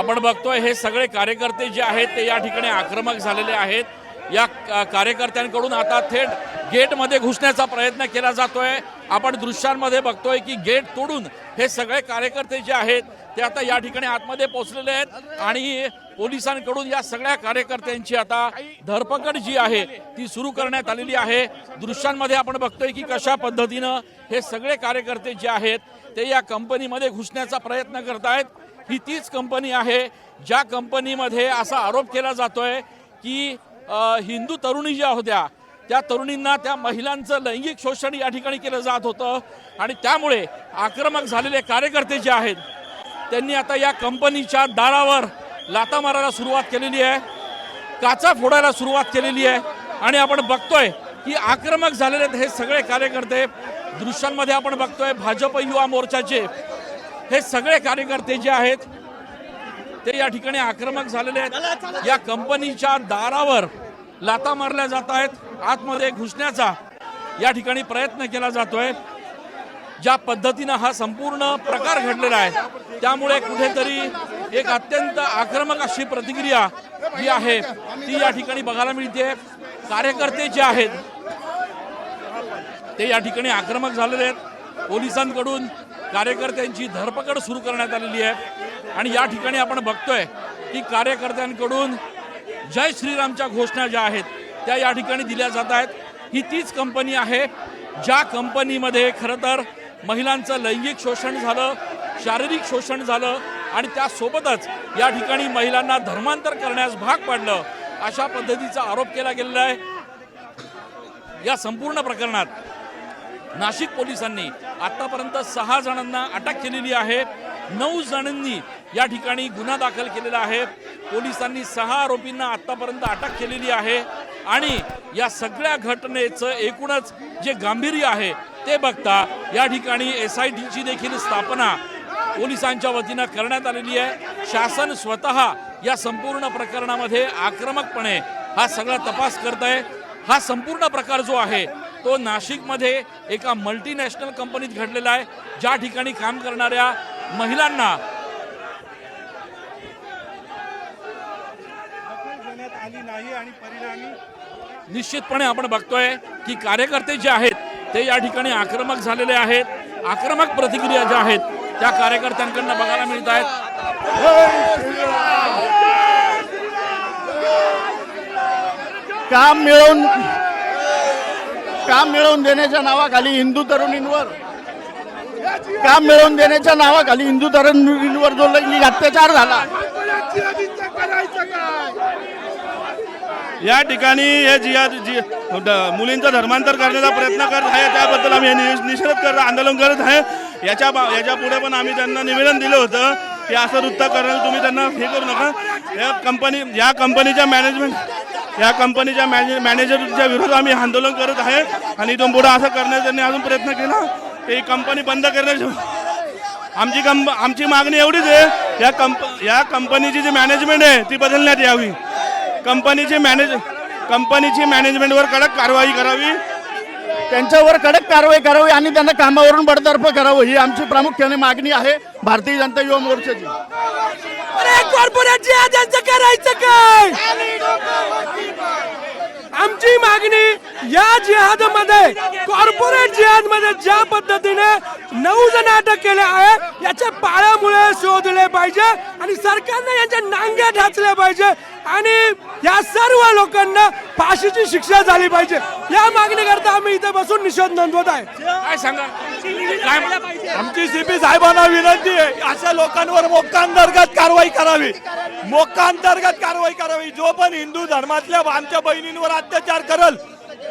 आपण बघतोय हे सगळे कार्यकर्ते जे आहेत ते या ठिकाणी आक्रमक झालेले आहेत। या कार्यकर्त्यांकडून आता थेट गेटमध्ये घुसण्याचा प्रयत्न केला जातोय। आपण दृश्यांमध्ये बघतोय की गेट तोडून हे सगळे कार्यकर्ते जे आहेत ते आता या ठिकाणी आतमध्ये पोहोचलेले आहेत आणि पोलिसांकडून या सगळ्या कार्यकर्त्यांची आता धरपकड जी आहे ती सुरू करण्यात आलेली आहे। दृश्यांमध्ये आपण बघतोय की कशा पद्धतीनं हे सगळे कार्यकर्ते जे आहेत ते या कंपनीमध्ये घुसण्याचा प्रयत्न करत आहेत। ही तीच कंपनी आहे ज्या कंपनीमध्ये असा आरोप केला जातोय की हिंदू तरुणी ज्या होत्या त्या तरुणींना त्या महिलांचं लैंगिक शोषण या ठिकाणी केलं जात होतं आणि त्यामुळे आक्रमक झालेले कार्यकर्ते जे आहेत त्यांनी आता या कंपनीच्या दारावर लाथा मारायला सुरुवात केलेली आहे, काचा फोडायला सुरुवात केलेली आहे आणि आपण बघतोय की आक्रमक झालेले हे सगळे कार्यकर्ते। दृश्यांमध्ये आपण बघतोय भाजप युवा मोर्चाचे हे सगळे कार्यकर्ते जे आहेत ते या ठिकाणी आक्रमक झालेले आहेत। या कंपनीच्या दारावर लाथा मारल्या जात आहेत, आतमध्ये घुसण्याचा या ठिकाणी प्रयत्न केला जातोय। ज्या पद्धतीनं हा संपूर्ण प्रकार घडलेला आहे त्यामुळे कुठेतरी एक अत्यंत आक्रमक अशी प्रतिक्रिया जी आहे ती या ठिकाणी बघायला मिळते। कार्यकर्ते जे आहेत ते या ठिकाणी आक्रमक झालेले आहेत। पोलिसांकडून कार्यकर्त्यांची धरपकड सुरू करण्यात आलेली आहे आणि या ठिकाणी आपण बघतोय की कार्यकर्त्यांकडून जय श्रीरामच्या घोषणा ज्या आहेत त्या या ठिकाणी दिल्या जात आहेत। ही तीच कंपनी आहे ज्या कंपनीमध्ये खरं तर महिलांचं लैंगिक शोषण झालं, शारीरिक शोषण झालं आणि त्यासोबतच या ठिकाणी महिलांना धर्मांतर करण्यास भाग पाडलं अशा पद्धतीचा आरोप केला गेलेला आहे। या संपूर्ण प्रकरणात नाशिक पोलिसांनी आतापर्यंत 6 जणांना अटक केलेली आहे। 9 जणांनी या ठिकाणी गुन्हा दाखल केलेला आहे। पोलिसांनी 6 आरोपींना आतापर्यंत अटक केलेली आहे आणि या सगळ्या घटनेचं एकूणच जे गांभीर्य आहे ते बघता या ठिकाणी SITची देखील स्थापना पोलिसांच्या वतीनं करण्यात आलेली आहे। शासन स्वतः या संपूर्ण प्रकरणामध्ये आक्रमकपणे हा सगळा तपास करत आहे। हा संपूर्ण प्रकार जो आहे तो नाशिकमध्ये एका मल्टीनॅशनल कंपनीत घडलेला आहे ज्या ठिकाणी काम करणाऱ्या महिलांना आली नाही आणि परिणामी निश्चितपणे आपण बघतोय की कार्यकर्ते जे आहेत ते या ठिकाणी आक्रमक झालेले आहेत। आक्रमक प्रतिक्रिया ज्या आहेत त्या कार्यकर्त्यांकडून बघायला मिळत आहेत। काम मिळवून देण्याच्या नावाखाली हिंदू तरुणींवर जो लैंगिक अत्याचार झाला या ठिकाणी हे मुलींचं धर्मांतर करण्याचा प्रयत्न करत आहे त्याबद्दल आम्ही निषेध करत आंदोलन करत आहे। याच्या पुढे पण आम्ही त्यांना निवेदन दिलं होतं की असं वृत्त करायला तुम्ही त्यांना हे करू नका। या कंपनीच्या मॅनेजरच्या विरोधात आम्ही आंदोलन करत आहे आणि इथून पुढे असं करण्याचा त्यांनी अजून प्रयत्न केला ही कंपनी बंद करण्याची आमची मागणी एवढीच आहे। या कंपनीची जी मॅनेजमेंट आहे ती बदलण्यात यावी। कंपनीची मॅनेजमेंटवर कडक कारवाई करावी, त्यांच्यावर कडक कारवाई करावी आणि त्यांना कामावरून बडतर्फ करावं ही आमची प्रामुख्याने मागणी आहे भारतीय जनता युवा मोर्चाची। करायचं काय आमची मागणी या जिहादमध्ये कॉर्पोरेट जिहादमध्ये ज्या पद्धतीने 9 जण अटक केले आहे याच्या पाळामुळे शोधले पाहिजे आणि सरकारने यांच्या नांग्या ढाचल्या पाहिजे आणि या सर्व लोकांना फाशीची शिक्षा झाली पाहिजे। या मागणीकरता आम्ही इथे बसून निषेध नोंदवत आहे। काय सांगा आमची CP साहेबांना विनंती आहे अशा लोकांवर मोक्कांतर्गत कारवाई करावी। जो पण हिंदू धर्मातल्या आमच्या बहिणींवर अत्याचार करल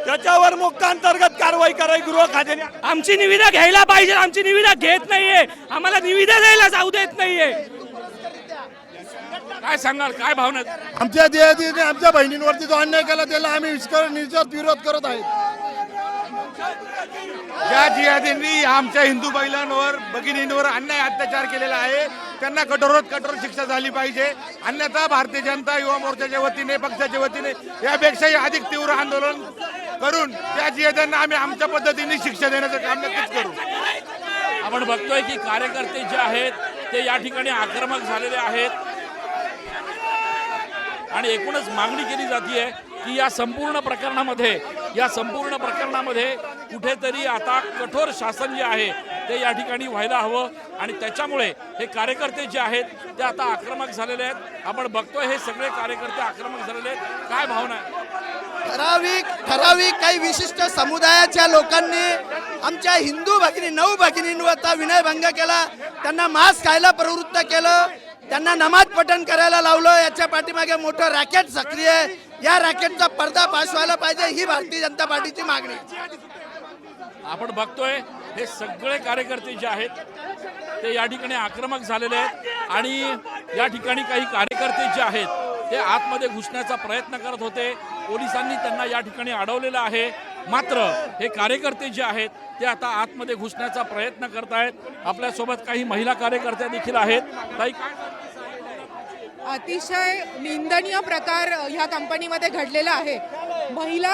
त्याच्यावर मोक्कांतर्गत कारवाई करावी। गृह खात्याने आमची निविदा घ्यायला पाहिजे, आमची निविदा घेत नाहीये, आम्हाला निविदा द्यायला जाऊ देत नाहीये। काय सांगाल, काय भावना? आमच्या जिहादीने आमच्या बहिणींवरती जो अन्याय केला त्याला आम्ही निश्चित विरोध करत आहोत। ज्या जिहादींनी आमच्या हिंदू महिलांवर भगिनींवर अन्याय अत्याचार केलेला आहे त्यांना कठोरात कठोर शिक्षा झाली पाहिजे। अन्यथा भारतीय जनता युवा मोर्चाच्या वतीने पक्षाच्या वतीने यापेक्षाही अधिक तीव्र आंदोलन करून त्या जिहाद्यांना आम्ही आमच्या पद्धतीने शिक्षा देण्याचं काम नक्कीच करू। आपण बघतोय की कार्यकर्ते जे आहेत ते या ठिकाणी आक्रमक झालेले आहेत आणि एकूणच मागणी केली जाते की या संपूर्ण प्रकरणामध्ये कुठेतरी आता कठोर शासन जे आहे ते या ठिकाणी व्हायला हवं आणि त्याच्यामुळे हे कार्यकर्ते जे आहेत ते आता आक्रमक झालेले आहेत. आपण बघतोय हे सगळे कार्यकर्ते आक्रमक झालेले आहेत. काय भावना आहे? ठराविक काही विशिष्ट समुदायाच्या लोकांनी आमच्या हिंदू भगिनी 9 भगिनींवर विनयभंग केला, त्यांना मांस खायला प्रवृत्त केलं, त्यांना नमाज पठण करायला लावलं. याच्या पाठीमागे मोठं रॅकेट सक्रिय आहे. या रॅकेटचा पर्दाफाश व्हायला पाहिजे, ही भारतीय जनता पार्टीची मागणी. आपण बघतोय हे सगळे कार्यकर्ते जे आहेत ते या ठिकाणी आक्रमक झालेले आहेत आणि या ठिकाणी काही कार्यकर्ते जे आहेत ते आतमध्ये घुसण्याचा प्रयत्न करत होते. पोलिसांनी त्यांना या ठिकाणी अडवलेलं आहे. मात्र हे कार्यकर्ते जे आहेत ते आता आतमध्ये घुसण्याचा प्रयत्न करत आहेत. आपल्यासोबत काही महिला कार्यकर्त्या देखील आहेत. ताई, अतिशय निंदनीय प्रकार ह्या कंपनीमध्ये घडलेला आहे. महिला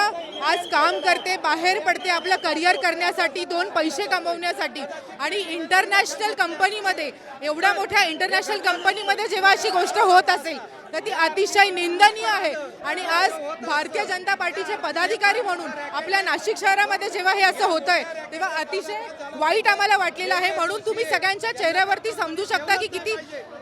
आज काम करते, बाहेर पडते आपलं करिअर करण्यासाठी, 2 पैसे कमवण्यासाठी आणि इंटरनॅशनल कंपनीमध्ये, एवढ्या मोठ्या इंटरनॅशनल कंपनीमध्ये जेव्हा अशी गोष्ट होत असेल तर ती अतिशय निंदनीय आहे. आणि आज भारतीय जनता पार्टीचे पदाधिकारी म्हणून आपल्या नाशिक शहरामध्ये जेव्हा हे असं होतंय तेव्हा अतिशय वाईट आम्हाला वाटलेलं आहे. म्हणून तुम्ही सगळ्यांच्या चेहऱ्यावरती समजू शकता की किती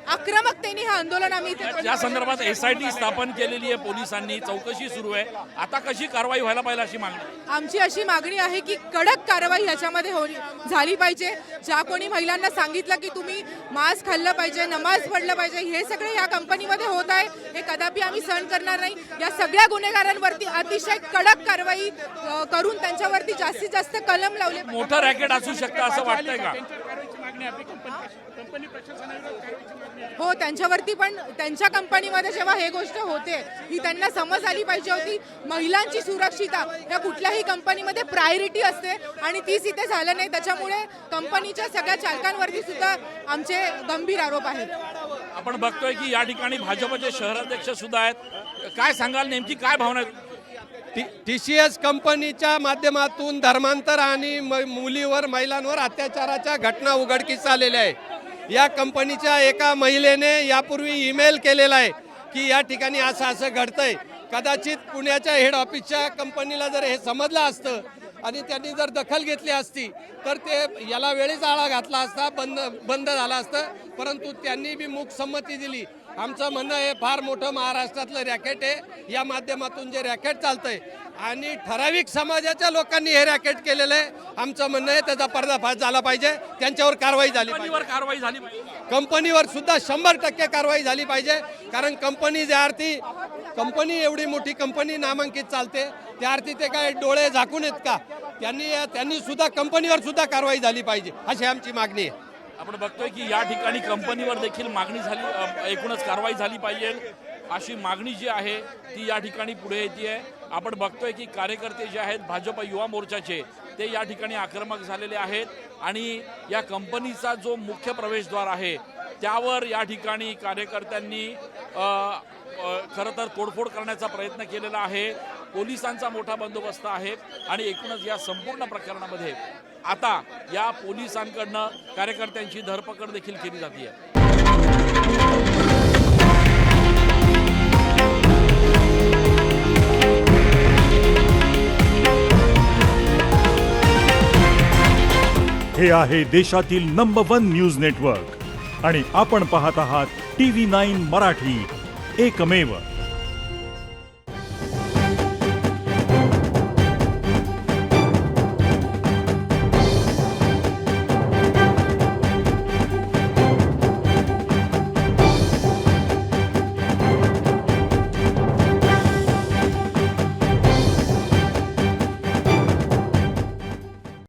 आक्रमकतेने हे आंदोलन आम्ही इथे या संदर्भात SIT स्थापन केलेली आहे पोलिसांनी, चौकशी सुरू आहे. आता कशी कारवाई व्हायला पाहिजे अशी मागणी? आमची अशी मागणी आहे की कडक कारवाई ह्याच्यामध्ये झाली पाहिजे. ज्या कोणी महिलांना सांगितलं की तुम्ही मांस खाल्लं पाहिजे, नमाज पढलं पाहिजे, हे सगळे या कंपनीमध्ये होत आहे, हे कदापि आम्ही सहन करणार नाही. या सगळ्या गुन्हेगारांवरती अतिशय कडक कारवाई करून त्यांच्यावरती जास्तीत जास्त कलम लावले. मोठं रॅकेट असू शकतं असं वाटतंय का? हो, त्यांच्यावरती पण त्यांच्या कंपनीमध्ये जेव्हा हे गोष्ट होते ही त्यांना समज आली पाहिजे होती. महिलांची सुरक्षितता या कुठल्याही कंपनीमध्ये प्रायोरिटी असते आणि तीच इथे झालं नाही. त्याच्यामुळे कंपनीच्या सगळ्या चालकांवरती सुद्धा आमचे गंभीर आरोप आहेत. आपण बघतोय की या ठिकाणी भाजपचे शहराध्यक्ष सुद्धा आहेत. काय सांगाल, नेमकी काय भावना आहे? TCS कंपनीच्या माध्यमातून धर्मांतर आणि मुलीवर महिलांवर अत्याचाराच्या घटना उघडकीस आलेल्या आहे. या कंपनीच्या एका महिलेने यापूर्वी ईमेल केलेला आहे की या ठिकाणी असं घडतंय. कदाचित पुण्याच्या हेड ऑफिसच्या कंपनीला जर हे समजलं असतं आणि त्यांनी जर दखल घेतली असती तर ते याला वेळीच आळा घातला असता, बंद झाला असतं. परंतु त्यांनी बी मूक संमती दिली. आमचं म्हणणं हे फार मोठं महाराष्ट्रातलं रॅकेट आहे. या माध्यमातून जे रॅकेट चालतंय आणि ठराविक समाजाच्या लोकांनी हे रॅकेट केलेलं आहे. आमचं म्हणणं आहे त्याचा पर्दाफाश झाला पाहिजे, त्यांच्यावर कारवाई झाली पाहिजे. कारवाई झाली पाहिजे. कंपनीवर सुद्धा 100% कारवाई झाली पाहिजे. कारण कंपनी ज्या अर्थी एवढी मोठी कंपनी नामांकित चालते त्या अर्थी ते काय डोळे झाकून आहेत का? त्यांनी सुद्धा कंपनीवर सुद्धा कारवाई झाली पाहिजे अशी आमची मागणी आहे. आपण बघतोय की या ठिकाणी कंपनीवर देखील मागणी झाली, एकूणच कारवाई झाली पाहिजे अशी मागणी जी आहे ती या ठिकाणी पुढे येते. आपण बघतोय की कार्यकर्ते जे आहेत भाजप युवा मोर्चाचे ते या ठिकाणी आक्रमक झालेले आहेत आणि या कंपनीचा जो मुख्य प्रवेशद्वार आहे त्यावर या ठिकाणी कार्यकर्त्यांनी खरं तर तोडफोड करण्याचा प्रयत्न केलेला आहे. पोलिसांचा मोठा बंदोबस्त आहे आणि एकूणच या संपूर्ण प्रकरणामध्ये आता या पोलिसांकडनं कार्यकर्त्यांची धरपकड देखील केली जाते. हे आहे देशातील नंबर 1 न्यूज नेटवर्क आणि आपण पाहत आहात TV9 मराठी, एकमेव.